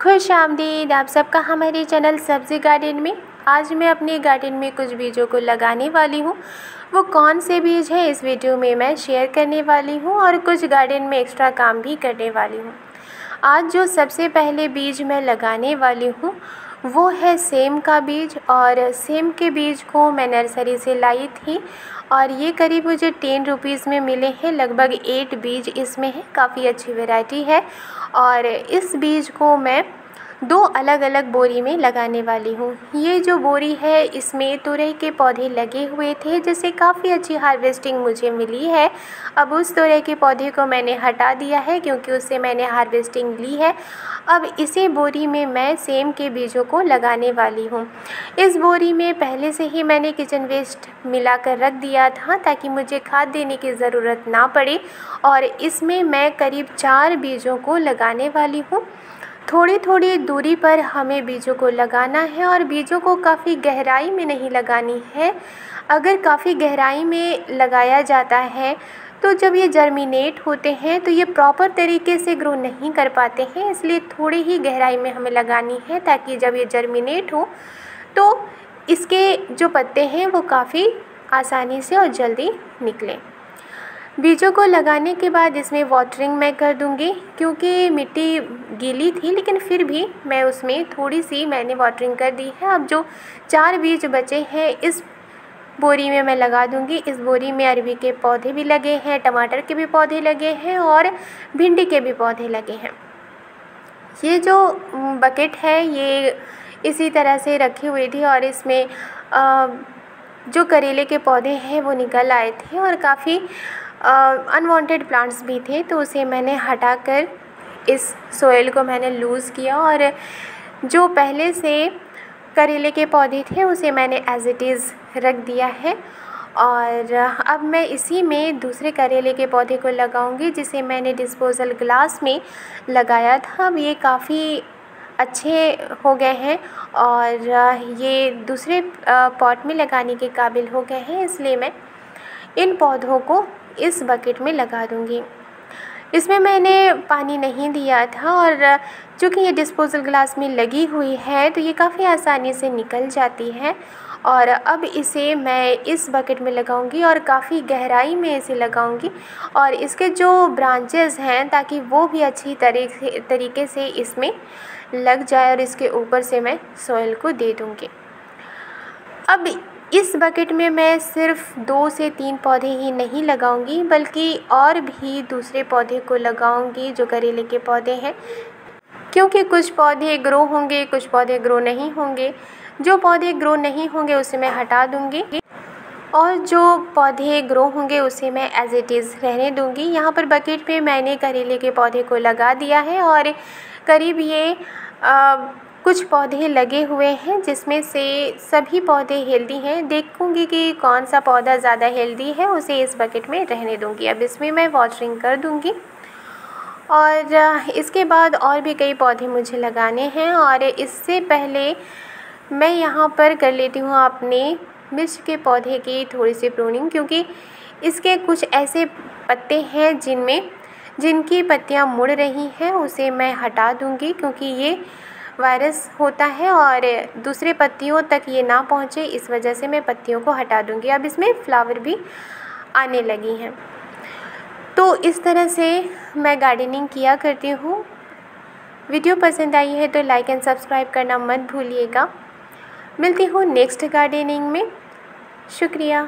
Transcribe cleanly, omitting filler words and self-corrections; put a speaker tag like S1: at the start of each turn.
S1: खुश आमदीद आप सबका हमारे चैनल सब्ज़ी गार्डन में। आज मैं अपने गार्डन में कुछ बीजों को लगाने वाली हूँ। वो कौन से बीज हैं इस वीडियो में मैं शेयर करने वाली हूँ और कुछ गार्डन में एक्स्ट्रा काम भी करने वाली हूँ। आज जो सबसे पहले बीज मैं लगाने वाली हूँ वो है सेम का बीज। और सेम के बीज को मैं नर्सरी से लाई थी और ये करीब मुझे 10 रुपीज़ में मिले हैं। लगभग 8 बीज इसमें है, काफ़ी अच्छी वैरायटी है। और इस बीज को मैं 2 अलग अलग बोरी में लगाने वाली हूँ। ये जो बोरी है इसमें तुरई के पौधे लगे हुए थे जिससे काफ़ी अच्छी हार्वेस्टिंग मुझे मिली है। अब उस तुरई के पौधे को मैंने हटा दिया है क्योंकि उससे मैंने हार्वेस्टिंग ली है। अब इसी बोरी में मैं सेम के बीजों को लगाने वाली हूँ। इस बोरी में पहले से ही मैंने किचन वेस्ट मिलाकर रख दिया था ताकि मुझे खाद देने की ज़रूरत ना पड़े। और इसमें मैं करीब 4 बीजों को लगाने वाली हूँ। थोड़ी थोड़ी दूरी पर हमें बीजों को लगाना है और बीजों को काफ़ी गहराई में नहीं लगानी है। अगर काफ़ी गहराई में लगाया जाता है तो जब ये जर्मिनेट होते हैं तो ये प्रॉपर तरीके से ग्रो नहीं कर पाते हैं, इसलिए थोड़ी ही गहराई में हमें लगानी है ताकि जब ये जर्मिनेट हो तो इसके जो पत्ते हैं वो काफ़ी आसानी से और जल्दी निकलें। बीजों को लगाने के बाद इसमें वाटरिंग मैं कर दूंगी क्योंकि मिट्टी गीली थी, लेकिन फिर भी मैं उसमें थोड़ी सी मैंने वाटरिंग कर दी है। अब जो 4 बीज बचे हैं इस बोरी में मैं लगा दूंगी। इस बोरी में अरबी के पौधे भी लगे हैं, टमाटर के भी पौधे लगे हैं और भिंडी के भी पौधे लगे हैं। ये जो बकेट है ये इसी तरह से रखी हुई थी और इसमें जो करेले के पौधे हैं वो निकल आए थे और काफ़ी अनवांटेड प्लांट्स भी थे, तो उसे मैंने हटाकर इस सोइल को मैंने लूज़ किया और जो पहले से करेले के पौधे थे उसे मैंने एज़ इट इज़ रख दिया है। और अब मैं इसी में दूसरे करेले के पौधे को लगाऊंगी जिसे मैंने डिस्पोजल ग्लास में लगाया था। अब ये काफ़ी अच्छे हो गए हैं और ये दूसरे पॉट में लगाने के काबिल हो गए हैं, इसलिए मैं इन पौधों को इस बकेट में लगा दूंगी। इसमें मैंने पानी नहीं दिया था और चूँकि ये डिस्पोजल ग्लास में लगी हुई है तो ये काफ़ी आसानी से निकल जाती है। और अब इसे मैं इस बकेट में लगाऊंगी और काफ़ी गहराई में इसे लगाऊंगी और इसके जो ब्रांचेस हैं ताकि वो भी अच्छी तरीके से इसमें लग जाए और इसके ऊपर से मैं सॉइल को दे दूंगी। अब इस बकेट में मैं सिर्फ 2 से 3 पौधे ही नहीं लगाऊंगी बल्कि और भी दूसरे पौधे को लगाऊंगी जो करेले के पौधे हैं, क्योंकि कुछ पौधे ग्रो होंगे कुछ पौधे ग्रो नहीं होंगे। जो पौधे ग्रो नहीं होंगे उसे मैं हटा दूंगी और जो पौधे ग्रो होंगे उसे मैं एज़ इट इज़ रहने दूंगी। यहाँ पर बकेट में मैंने करेले के पौधे को लगा दिया है और करीब ये कुछ पौधे लगे हुए हैं जिसमें से सभी पौधे हेल्दी हैं। देखूंगी कि कौन सा पौधा ज़्यादा हेल्दी है, उसे इस बकेट में रहने दूंगी। अब इसमें मैं वाटरिंग कर दूंगी और इसके बाद और भी कई पौधे मुझे लगाने हैं। और इससे पहले मैं यहाँ पर कर लेती हूँ अपने मिर्च के पौधे की थोड़ी सी प्रूनिंग, क्योंकि इसके कुछ ऐसे पत्ते हैं जिनकी पत्तियाँ मुड़ रही हैं, उसे मैं हटा दूंगी क्योंकि ये वायरस होता है और दूसरे पत्तियों तक ये ना पहुँचे, इस वजह से मैं पत्तियों को हटा दूंगी। अब इसमें फ्लावर भी आने लगी हैं। तो इस तरह से मैं गार्डनिंग किया करती हूँ। वीडियो पसंद आई है तो लाइक एंड सब्सक्राइब करना मत भूलिएगा। मिलती हूँ नेक्स्ट गार्डनिंग में। शुक्रिया।